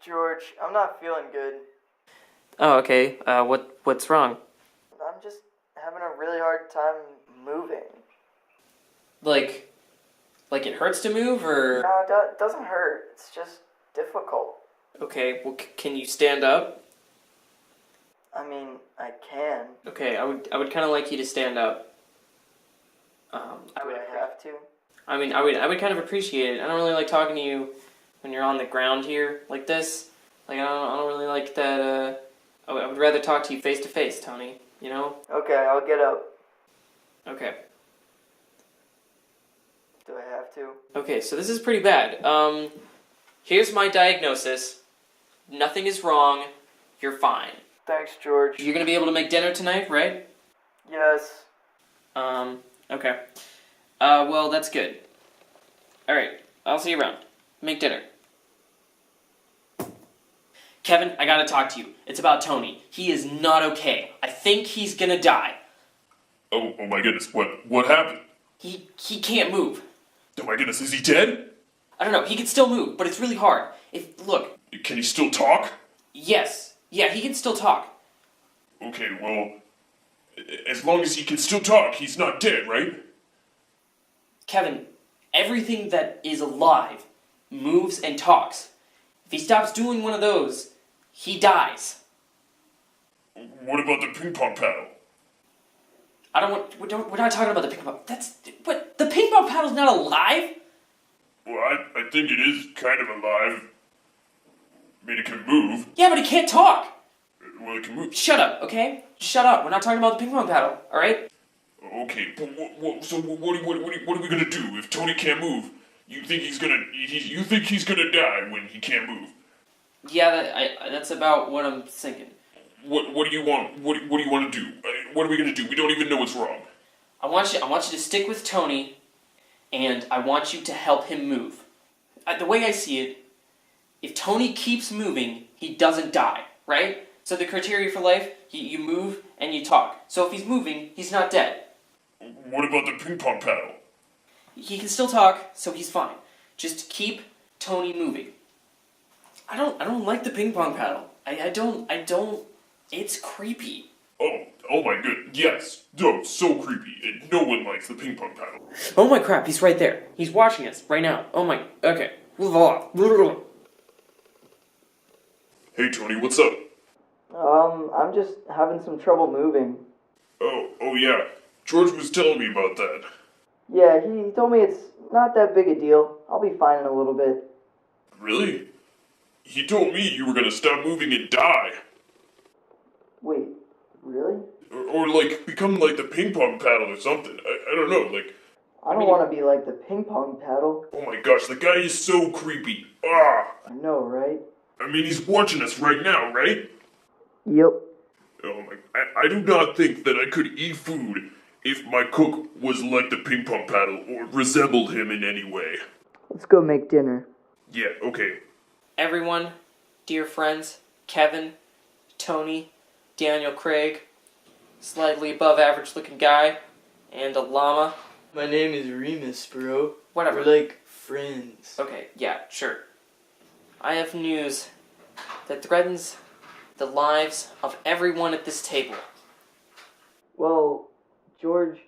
George, I'm not feeling good. Oh, okay. What's wrong? I'm just having a really hard time moving. Like it hurts to move, or? No, it doesn't hurt. It's just difficult. Okay, well, can you stand up? I mean, I can. Okay, I would kind of like you to stand up. Do I have to? I mean, I would kind of appreciate it. I don't really like talking to you when you're on the ground here like this. Like, I don't really like that. I would rather talk to you face to face, Tony. You know? Okay, I'll get up. Okay. Do I have to? Okay, so this is pretty bad. Here's my diagnosis. Nothing is wrong. You're fine. Thanks, George. You're gonna be able to make dinner tonight, right? Yes. Okay. Well, that's good. Alright, I'll see you around. Make dinner. Kevin, I gotta talk to you. It's about Tony. He is not okay. I think he's gonna die. Oh my goodness, what happened? He can't move. Oh my goodness, is he dead? I don't know, he can still move, but it's really hard. Look. Can he still talk? Yes. Yeah, he can still talk. Okay, well, as long as he can still talk, he's not dead, right? Kevin, everything that is alive moves and talks. If he stops doing one of those, he dies. What about the ping pong paddle? We're not talking about the ping pong. The ping pong paddle's not alive? Well, I think it is kind of alive. I mean, it can move. Yeah, but it can't talk. Well, it can move. Shut up, okay? Shut up. We're not talking about the ping pong paddle, alright? Okay, but what are we gonna do if Tony can't move? You think he's gonna die when he can't move? Yeah, that's about what I'm thinking. What do you want? What do you want to do? What are we gonna do? We don't even know what's wrong. I want you to stick with Tony, and I want you to help him move. The way I see it, if Tony keeps moving, he doesn't die, right? So the criteria for life, you move and you talk. So if he's moving, he's not dead. What about the ping pong paddle? He can still talk, so he's fine. Just keep Tony moving. I don't like the ping pong paddle. I don't. It's creepy. Oh my good. Yes. No, so creepy. No one likes the ping pong paddle. Oh my crap, he's right there. He's watching us right now. Oh my. Okay. Move off. Hey Tony, what's up? I'm just having some trouble moving. Oh yeah. George was telling me about that. Yeah, he told me it's not that big a deal. I'll be fine in a little bit. Really? He told me you were gonna stop moving and die. Wait, really? Or like, become like the ping pong paddle or something. I don't know, like... I don't want to be like the ping pong paddle. Oh my gosh, the guy is so creepy. Ah! I know, right? I mean, he's watching us right now, right? Yep. Oh my... I do not think that I could eat food if my cook was like the ping pong paddle or resembled him in any way. Let's go make dinner. Yeah, okay. Everyone, dear friends, Kevin, Tony, Daniel Craig, slightly above average looking guy, and a llama. My name is Remus, bro. Whatever. We're like friends. Okay, yeah, sure. I have news that threatens the lives of everyone at this table. Well, George,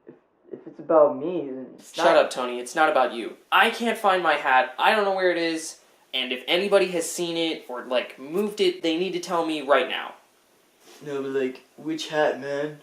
if it's about me, then it's not... Shut up, Tony. It's not about you. I can't find my hat. I don't know where it is. And if anybody has seen it or, like, moved it, they need to tell me right now. No, but like, which hat, man?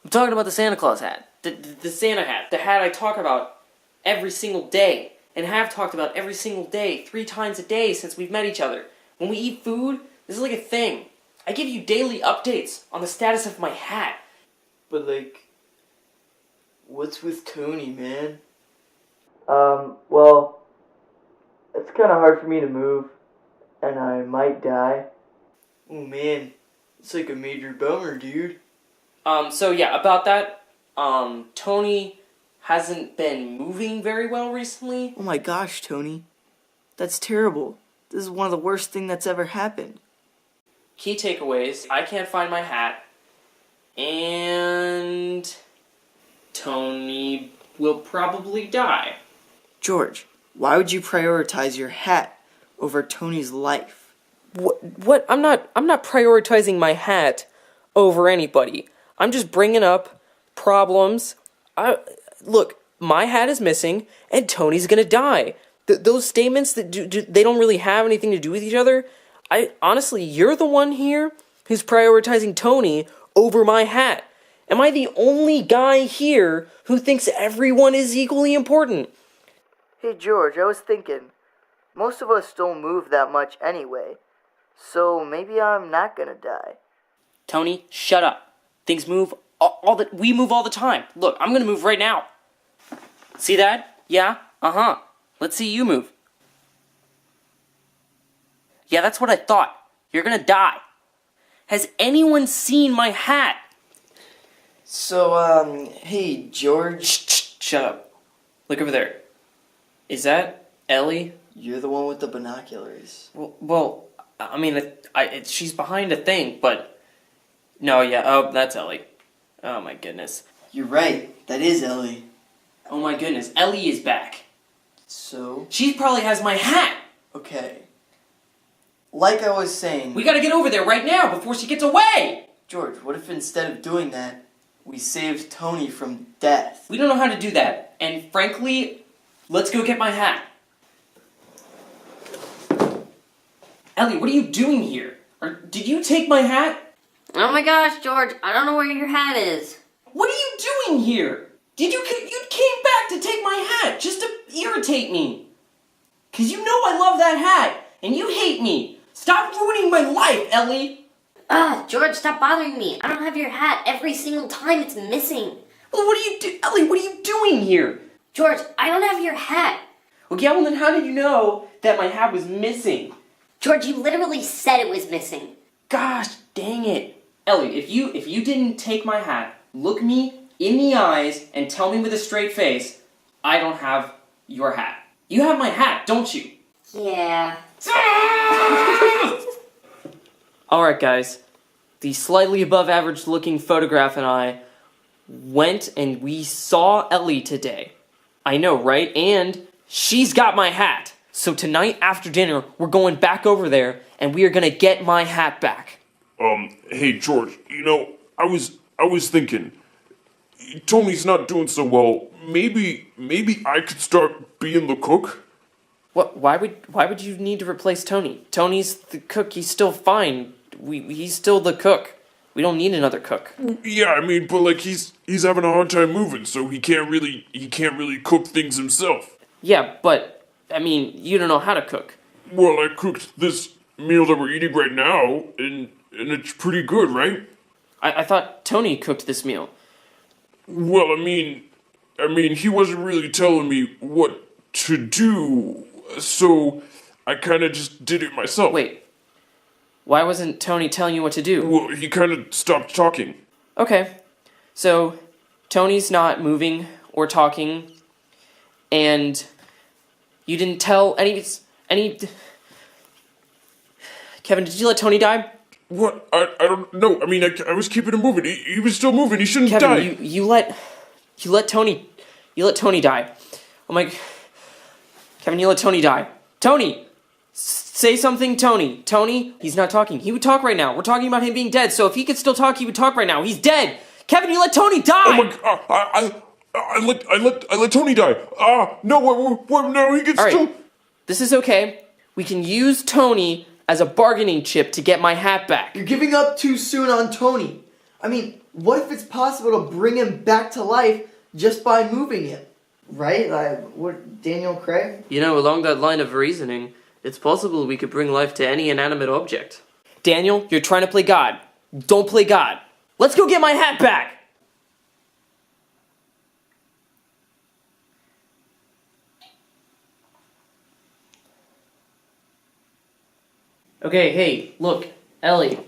I'm talking about the Santa Claus hat. The Santa hat. The hat I talk about every single day. And have talked about every single day, 3 times a day since we've met each other. When we eat food, this is like a thing. I give you daily updates on the status of my hat. But like, what's with Tony, man? Well, it's kind of hard for me to move, and I might die. Oh man, it's like a major bummer, dude. So yeah, about that, Tony hasn't been moving very well recently. Oh my gosh, Tony. That's terrible. This is one of the worst things that's ever happened. Key takeaways, I can't find my hat, and Tony will probably die. George, why would you prioritize your hat over Tony's life? What? I'm not prioritizing my hat over anybody. I'm just bringing up problems. Look, my hat is missing, and Tony's gonna die. Those statements that they don't really have anything to do with each other. Honestly, you're the one here who's prioritizing Tony over my hat. Am I the only guy here who thinks everyone is equally important? Hey George, I was thinking, most of us don't move that much anyway, so maybe I'm not gonna die. Tony, shut up. Things move we move all the time. Look, I'm gonna move right now. See that? Yeah? Uh-huh. Let's see you move. Yeah, that's what I thought. You're gonna die. Has anyone seen my hat? So, hey George. Shut up. Look over there. Is that Ellie? You're the one with the binoculars. Well, I mean, she's behind a thing, but... No, yeah, oh, that's Ellie. Oh my goodness. You're right, that is Ellie. Oh my goodness, Ellie is back. So? She probably has my hat! Okay. Like I was saying... We gotta get over there right now before she gets away! George, what if instead of doing that, we saved Tony from death? We don't know how to do that, and frankly, let's go get my hat. Ellie, what are you doing here? Did you take my hat? Oh my gosh, George, I don't know where your hat is. What are you doing here? You came back to take my hat just to irritate me. 'Cause you know I love that hat, and you hate me. Stop ruining my life, Ellie. George, stop bothering me. I don't have your hat every single time it's missing. Well, Ellie, what are you doing here? George, I don't have your hat. Okay, well then how did you know that my hat was missing? George, you literally said it was missing. Gosh, dang it. Ellie, if you didn't take my hat, look me in the eyes and tell me with a straight face, I don't have your hat. You have my hat, don't you? Yeah. Alright guys, the slightly above average looking photograph and I went and we saw Ellie today. I know, right? And she's got my hat. So tonight after dinner, we're going back over there and we are gonna get my hat back. Hey George, I was thinking, Tony's not doing so well. Maybe I could start being the cook? What? Why would you need to replace Tony? Tony's the cook. He's still fine. He's still the cook. We don't need another cook. Yeah, I mean, but like he's having a hard time moving, so he can't really cook things himself. Yeah, but I mean, you don't know how to cook. Well, I cooked this meal that we're eating right now, and it's pretty good, right? I thought Tony cooked this meal. Well, I mean, he wasn't really telling me what to do, so I kind of just did it myself. Wait, why wasn't Tony telling you what to do? Well, he kind of stopped talking. Okay, so Tony's not moving or talking, and you didn't tell any... Kevin, did you let Tony die? What? I don't know. I mean, I was keeping him moving. He was still moving. He shouldn't die. Kevin, you let Tony die. Oh my... Kevin, you let Tony die. Tony! Say something, Tony. Tony, he's not talking. He would talk right now. We're talking about him being dead, so if he could still talk, he would talk right now. He's dead! Kevin, you let Tony die! Oh my god! I let Tony die. No, what? No, he gets All right. still. This is okay. We can use Tony as a bargaining chip to get my hat back. You're giving up too soon on Tony. I mean, what if it's possible to bring him back to life just by moving him? Right? Like, what, Daniel Craig? You know, along that line of reasoning, it's possible we could bring life to any inanimate object. Daniel, you're trying to play God. Don't play God. Let's go get my hat back! Okay, hey, look, Ellie.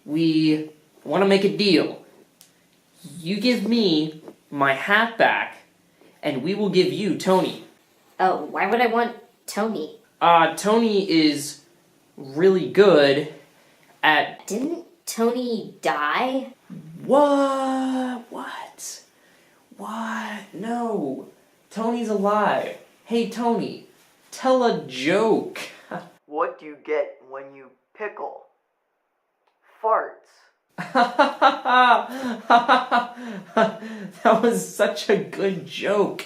We want to make a deal. You give me my hat back, and we will give you Tony. Oh, why would I want Tony? Tony is really good at... Didn't Tony die? What? No. Tony's alive. Hey, Tony, tell a joke. What do you get when you Pickle. Farts. That was such a good joke.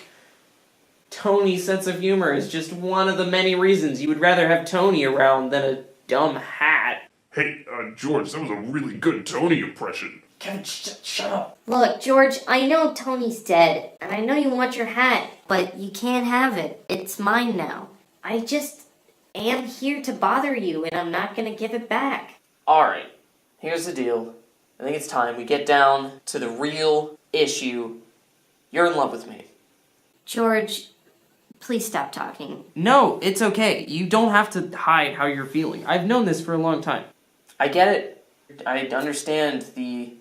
Tony's sense of humor is just one of the many reasons you would rather have Tony around than a dumb hat. Hey, George, that was a really good Tony impression. Kevin, shut up. Look, George, I know Tony's dead, and I know you want your hat, but you can't have it. It's mine now. I just am here to bother you, and I'm not gonna give it back. Alright, here's the deal. I think it's time we get down to the real issue. You're in love with me. George, please stop talking. No, it's okay. You don't have to hide how you're feeling. I've known this for a long time. I get it. I understand the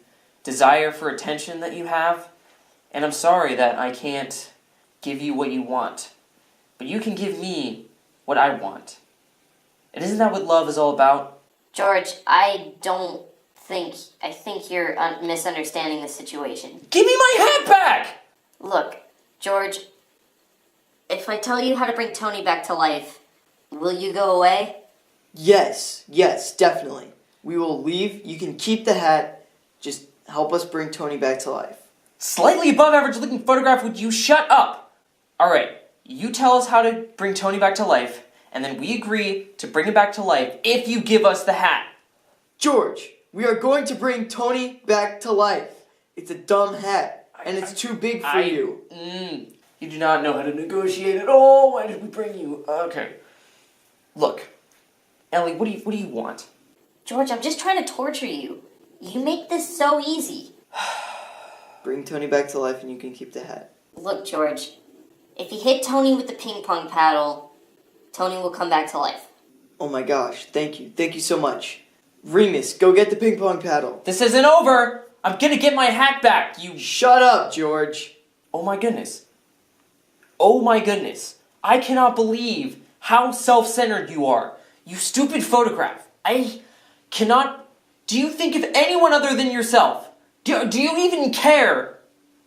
desire for attention that you have, and I'm sorry that I can't give you what you want. But you can give me what I want. And isn't that what love is all about? George, I think you're misunderstanding the situation. Give me my hat back! Look, George, if I tell you how to bring Tony back to life, will you go away? Yes, definitely. We will leave. You can keep the hat. Just help us bring Tony back to life. Slightly above average looking photograph, would you shut up? Alright, you tell us how to bring Tony back to life, and then we agree to bring him back to life if you give us the hat. George, we are going to bring Tony back to life. It's a dumb hat, and it's too big for you. You do not know how to negotiate at all. Why did we bring you? Okay. Look, Ellie, what do you want? George, I'm just trying to torture you. You make this so easy. Bring Tony back to life and you can keep the hat. Look, George, if you hit Tony with the ping pong paddle, Tony will come back to life. Oh my gosh, thank you. Thank you so much. Remus, go get the ping pong paddle. This isn't over. I'm gonna get my hat back. You. Shut up, George. Oh my goodness. Oh my goodness. I cannot believe how self-centered you are. You stupid photograph. I cannot. Do you think of anyone other than yourself? Do you even care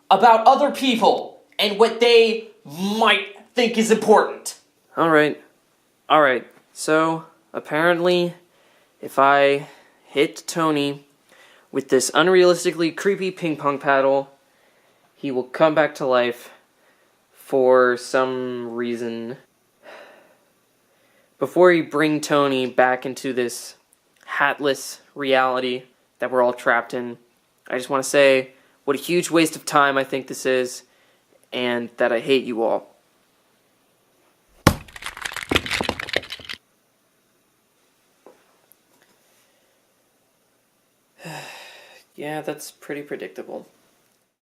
about other people and what they might think is important? Alright. So, apparently, if I hit Tony with this unrealistically creepy ping pong paddle, he will come back to life for some reason. Before we bring Tony back into this hatless reality that we're all trapped in, I just want to say what a huge waste of time I think this is, and that I hate you all. Yeah, that's pretty predictable.